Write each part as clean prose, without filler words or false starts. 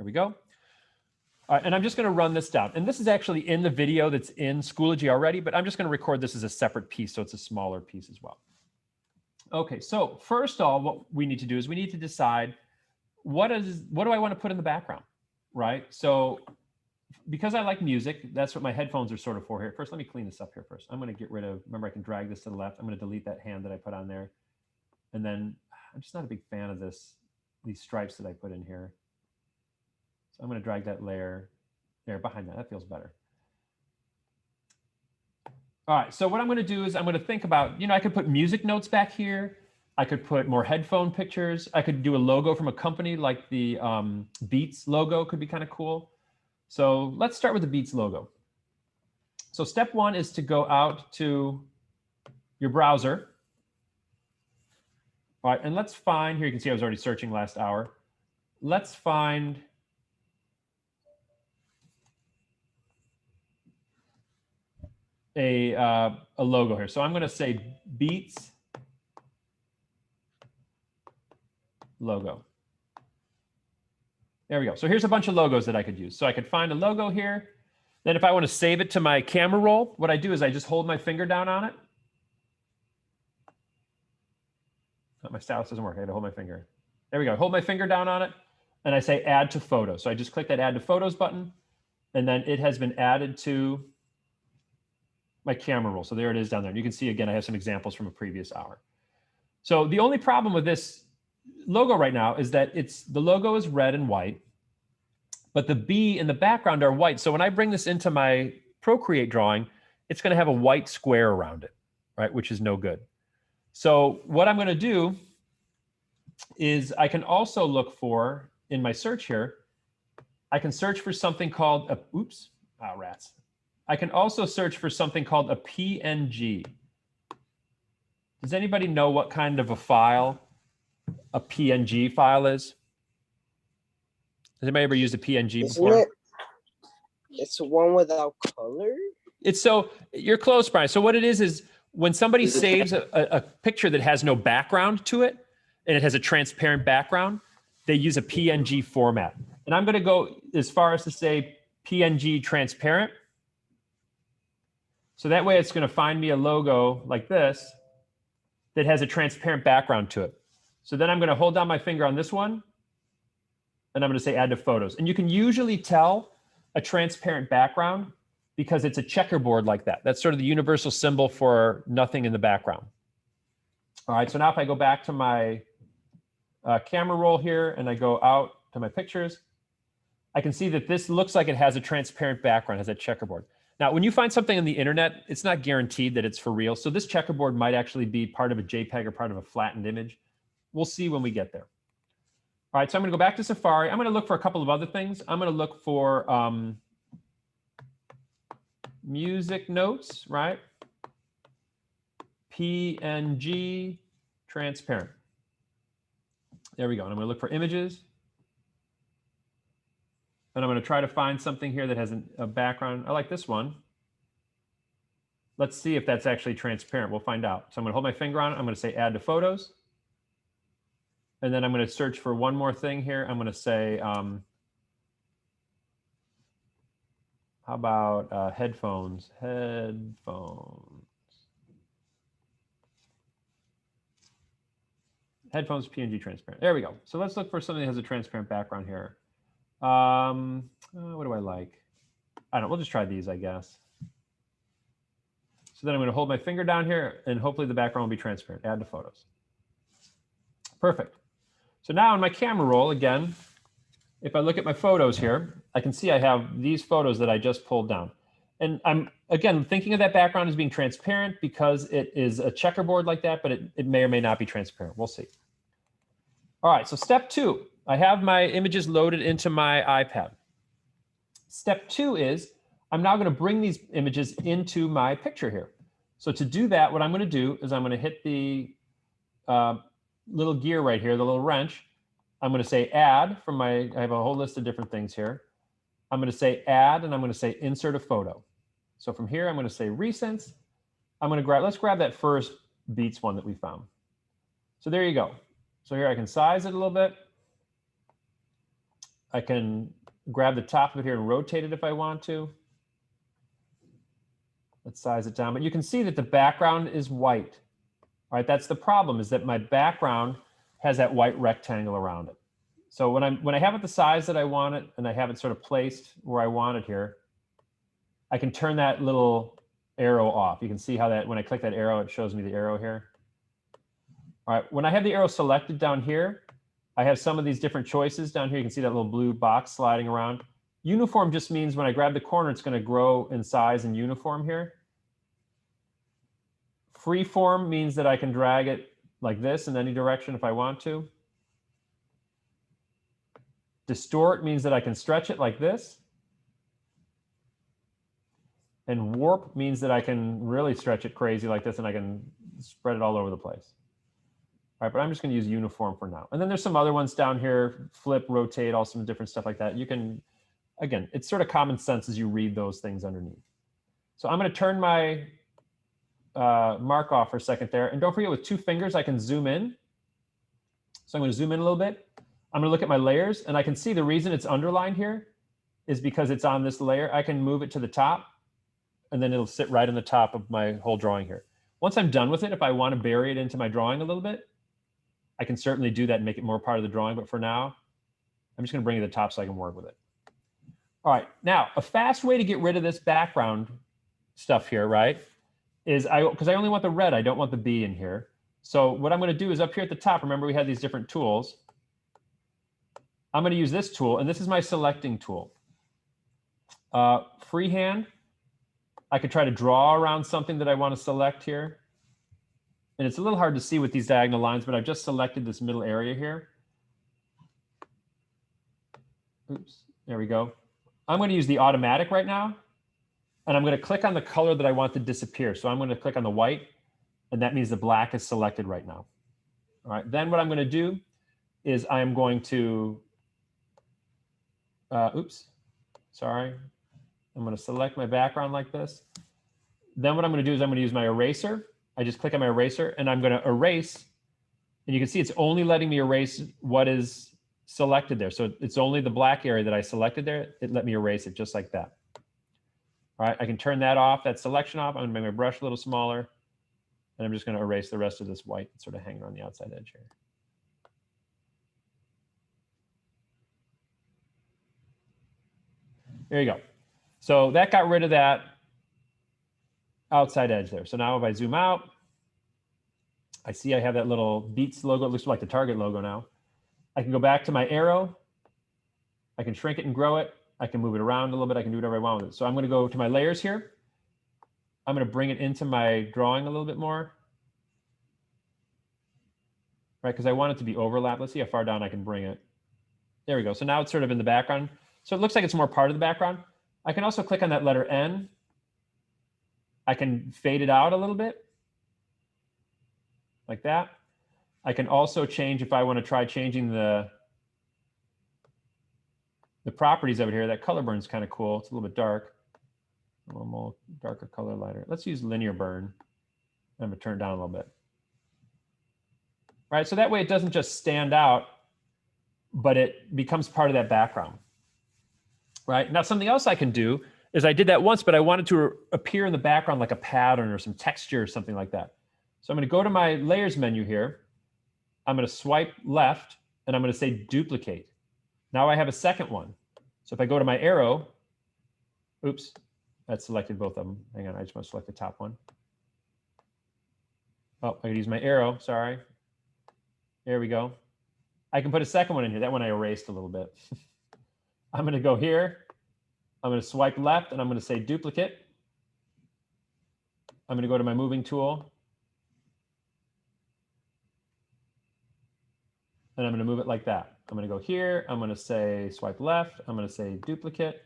There we go. All right, and I'm just going to run this down. And this is actually in the video that's in Schoology already, but I'm just going to record this as a separate piece, so it's a smaller piece as well. Okay, so first of all, what we need to do is we need to decide what do I want to put in the background, right? So because I like music, that's what my headphones are sort of for here. First, let me clean this up here first. I'm going to get rid of, remember I can drag this to the left. I'm going to delete that hand that I put on there. And then I'm just not a big fan of these stripes that I put in here. So I'm going to drag that layer there behind that. That feels better. All right, so what I'm going to do is I'm going to think about, I could put music notes back here. I could put more headphone pictures. I could do a logo from a company like the Beats logo could be kind of cool. So let's start with the Beats logo. So step one is to go out to your browser. All right, and let's find, here you can see I was already searching last hour. Let's find a logo here. So I'm going to say Beats logo. There we go. So here's a bunch of logos that I could use. So I could find a logo here. Then if I want to save it to my camera roll, what I do is I just hold my finger down on it. Oh, my stylus doesn't work. I got to hold my finger. There we go. Hold my finger down on it. And I say add to photo. So I just click that add to photos button. And then it has been added to my camera roll. So there it is down there. And you can see, again, I have some examples from a previous hour. So the only problem with this logo right now is that the logo is red and white, but the B in the background are white. So when I bring this into my ProCreate drawing, it's going to have a white square around it, right? Which is no good. So what I'm going to do is I can also look for, in my search here, I can search for something called rats. I can also search for something called a PNG. Does anybody know what kind of a file a PNG file is? Has anybody ever used a PNG before? It's the one without color? You're close, Brian. So what it is when somebody saves a picture that has no background to it, and it has a transparent background, they use a PNG format. And I'm going to go as far as to say PNG transparent. So that way it's going to find me a logo like this that has a transparent background to it. So then I'm going to hold down my finger on this one, and I'm going to say add to photos. And you can usually tell a transparent background because it's a checkerboard like that. That's sort of the universal symbol for nothing in the background. All right, so now if I go back to my camera roll here and I go out to my pictures, I can see that this looks like it has a transparent background, has a checkerboard. Now, when you find something on the internet, it's not guaranteed that it's for real. So this checkerboard might actually be part of a JPEG or part of a flattened image. We'll see when we get there. All right, so I'm going to go back to Safari. I'm going to look for a couple of other things. I'm going to look for music notes, right? PNG transparent. There we go. And I'm going to look for images. And I'm going to try to find something here that has a background. I like this one. Let's see if that's actually transparent. We'll find out. So I'm going to hold my finger on it. I'm going to say add to photos. And then I'm going to search for one more thing here. I'm going to say, how about headphones? Headphones PNG transparent. There we go. So let's look for something that has a transparent background here. What do I like? I don't know. We'll just try these, I guess. So then I'm going to hold my finger down here, and hopefully the background will be transparent. Add to photos. Perfect. So now in my camera roll, again, if I look at my photos here, I can see I have these photos that I just pulled down. And I'm, again, thinking of that background as being transparent because it is a checkerboard like that, but it may or may not be transparent. We'll see. All right, so step two, I have my images loaded into my iPad. Step two is I'm now going to bring these images into my picture here. So to do that, what I'm going to do is I'm going to hit the little gear right here, the little wrench. I'm going to say add from I have a whole list of different things here. I'm going to say add, and I'm going to say insert a photo. So from here, I'm going to say recents. I'm going to let's grab that first Beats one that we found. So there you go. So here I can size it a little bit. I can grab the top of it here and rotate it if I want to. Let's size it down, but you can see that the background is white. All right, that's the problem, is that my background has that white rectangle around it. So when I have it the size that I want it, and I have it sort of placed where I want it here, I can turn that little arrow off. You can see how that, when I click that arrow, it shows me the arrow here. All right, when I have the arrow selected down here, I have some of these different choices down here. You can see that little blue box sliding around. Uniform just means when I grab the corner, it's going to grow in size and uniform here. Freeform means that I can drag it like this in any direction if I want to. Distort means that I can stretch it like this. And warp means that I can really stretch it crazy like this, and I can spread it all over the place. All right, but I'm just going to use uniform for now. And then there's some other ones down here, flip, rotate, all some different stuff like that. You can, again, it's sort of common sense as you read those things underneath. So I'm going to turn my mark off for a second there. And don't forget, with 2 fingers, I can zoom in. So I'm going to zoom in a little bit. I'm going to look at my layers, and I can see the reason it's underlined here is because it's on this layer. I can move it to the top, and then it'll sit right on the top of my whole drawing here. Once I'm done with it, if I want to bury it into my drawing a little bit, I can certainly do that and make it more part of the drawing. But for now, I'm just going to bring it to the top so I can work with it. All right, now a fast way to get rid of this background stuff here, right, is because I only want the red, I don't want the B in here. So what I'm going to do is up here at the top, remember we had these different tools. I'm going to use this tool, and this is my selecting tool. Freehand, I could try to draw around something that I want to select here. And it's a little hard to see with these diagonal lines, but I've just selected this middle area here. Oops, there we go. I'm going to use the automatic right now, and I'm going to click on the color that I want to disappear. So I'm going to click on the white, and that means the black is selected right now. All right, then what I'm going to do is I'm going to, oops, sorry. I'm going to select my background like this. Then what I'm going to do is I'm going to use my eraser. I just click on my eraser, and I'm going to erase. And you can see it's only letting me erase what is selected there. So it's only the black area that I selected there. It let me erase it just like that. All right, I can turn that off, that selection off. I'm going to make my brush a little smaller. And I'm just going to erase the rest of this white that's sort of hanging on the outside edge here. There you go. So that got rid of that outside edge there. So now if I zoom out, I see I have that little Beats logo. It looks like the Target logo now. I can go back to my arrow. I can shrink it and grow it. I can move it around a little bit. I can do whatever I want with it. So I'm going to go to my layers here. I'm going to bring it into my drawing a little bit more. Right, because I want it to be overlapped. Let's see how far down I can bring it. There we go. So now it's sort of in the background. So it looks like it's more part of the background. I can also click on that letter N. I can fade it out a little bit, like that. I can also change, if I want to try changing the properties of it here. That color burn is kind of cool. It's a little bit dark. A little more darker color, lighter. Let's use linear burn. I'm going to turn it down a little bit. Right, so that way it doesn't just stand out, but it becomes part of that background. Right, now something else I can do is I did that once, but I wanted to appear in the background like a pattern or some texture or something like that. So I'm going to go to my layers menu here. I'm going to swipe left, and I'm going to say duplicate. Now I have a second one. So if I go to my arrow, oops, that selected both of them. Hang on, I just want to select the top one. Oh, I could use my arrow, sorry. There we go. I can put a second one in here. That one I erased a little bit. I'm going to go here. I'm going to swipe left, and I'm going to say duplicate. I'm going to go to my moving tool. And I'm going to move it like that. I'm going to go here. I'm going to say swipe left. I'm going to say duplicate.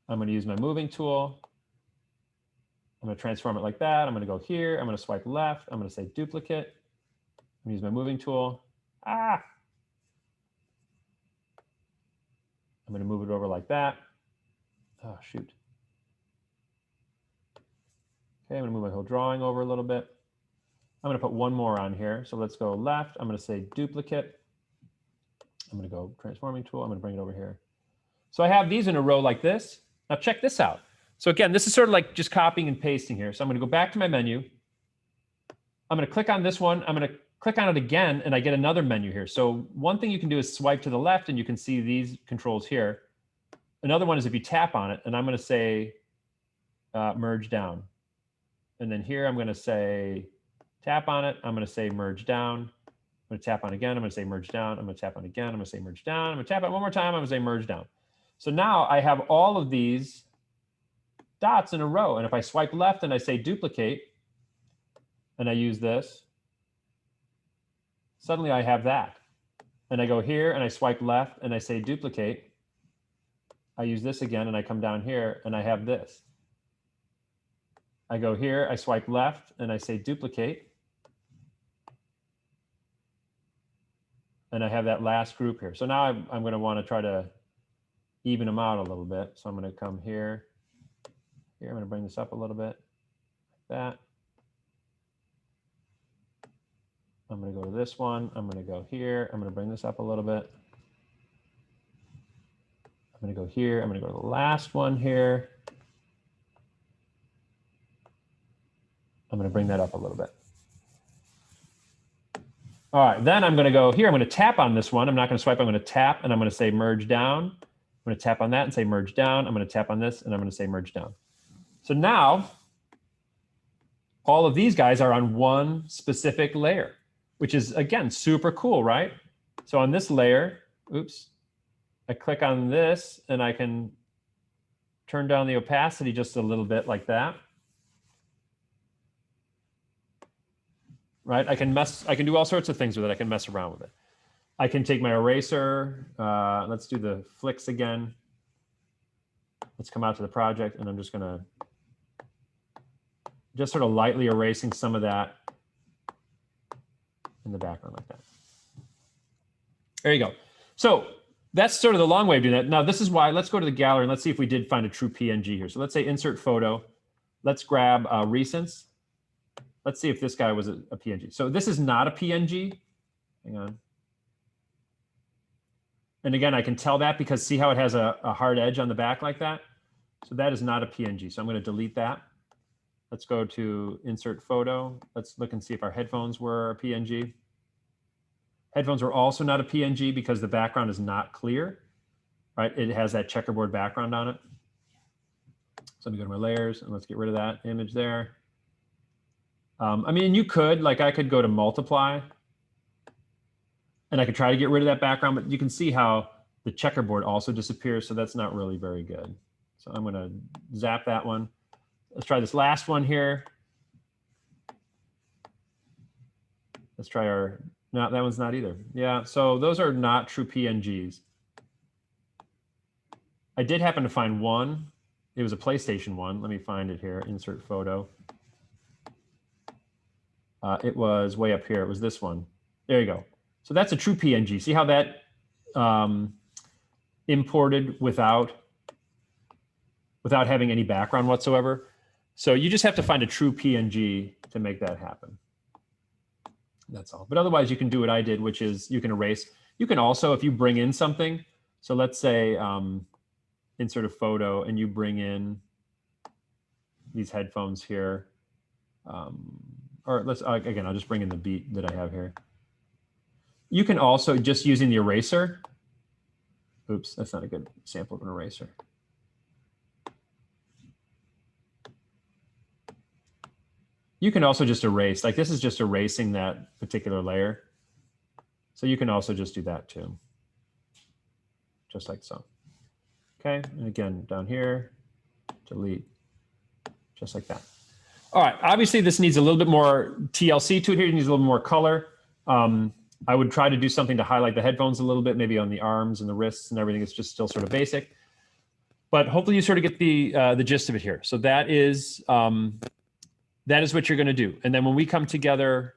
I'm going to use my moving tool. I'm going to transform it like that. I'm going to go here. I'm going to swipe left. I'm going to say duplicate. I'm going to use my moving tool. I'm going to move it over like that. Oh, shoot. Okay, I'm going to move my whole drawing over a little bit. I'm going to put one more on here. So let's go left. I'm going to say duplicate. I'm going to go transforming tool. I'm going to bring it over here. So I have these in a row like this. Now check this out. So again, this is sort of like just copying and pasting here. So I'm going to go back to my menu. I'm going to click on this one. I'm going to click on it again, and I get another menu here. So one thing you can do is swipe to the left, and you can see these controls here. Another one is if you tap on it, and I'm going to say merge down. And then here I'm going to say tap on it. I'm going to say merge down. I'm going to tap on again. I'm going to say merge down. I'm going to tap on again. I'm going to say merge down. I'm going to tap on one more time. I'm going to say merge down. So now I have all of these dots in a row. And if I swipe left and I say duplicate, and I use this, suddenly I have that. And I go here and I swipe left and I say duplicate. I use this again and I come down here and I have this. I go here, I swipe left and I say duplicate. And I have that last group here. So now I'm going to want to try to even them out a little bit. So I'm going to come here. Here, I'm going to bring this up a little bit, like that. I'm going to go to this one. I'm going to go here. I'm going to bring this up a little bit. I'm going to go here. I'm going to go to the last one here. I'm going to bring that up a little bit. All right, then I'm going to go here. I'm going to tap on this one. I'm not going to swipe. I'm going to tap, and I'm going to say merge down. I'm going to tap on that and say merge down. I'm going to tap on this, and I'm going to say merge down. So now all of these guys are on one specific layer, which is, again, super cool, right? So on this layer, oops, I click on this, and I can turn down the opacity just a little bit like that. Right? I can do all sorts of things with it. I can mess around with it. I can take my eraser. Let's do the flicks again. Let's come out to the project, and I'm just gonna just sort of lightly erasing some of that in the background like that. There you go. So that's sort of the long way of doing that. Now this is why, let's go to the gallery and let's see if we did find a true PNG here. So let's say insert photo. Let's grab recents. Let's see if this guy was a PNG. So this is not a PNG. Hang on. And again, I can tell that because see how it has a hard edge on the back like that? So that is not a PNG. So I'm going to delete that. Let's go to insert photo. Let's look and see if our headphones were a PNG. Headphones were also not a PNG because the background is not clear, right? It has that checkerboard background on it. So let me go to my layers and let's get rid of that image there. I mean, you could, like I could go to multiply and I could try to get rid of that background, but you can see how the checkerboard also disappears. So that's not really very good. So I'm going to zap that one. Let's try this last one here. Let's try our, no, that one's not either. Yeah, so those are not true PNGs. I did happen to find one. It was a PlayStation one. Let me find it here, insert photo. It was way up here. It was this one. There you go. So that's a true PNG. See how that imported without having any background whatsoever? So you just have to find a true PNG to make that happen. That's all. But otherwise, you can do what I did, which is you can erase. You can also, if you bring in something, so let's say insert a photo and you bring in these headphones here. Or let's, again, I'll just bring in the beat that I have here. You can also, just using the eraser, oops, that's not a good sample of an eraser. You can also just erase, like this is just erasing that particular layer. So you can also just do that too, just like so. Okay, and again, down here, delete, just like that. All right, obviously this needs a little bit more TLC to it here. It needs a little more color. I would try to do something to highlight the headphones a little bit, maybe on the arms and the wrists and everything. It's just still sort of basic. But hopefully you sort of get the gist of it here. So that is what you're going to do. And then when we come together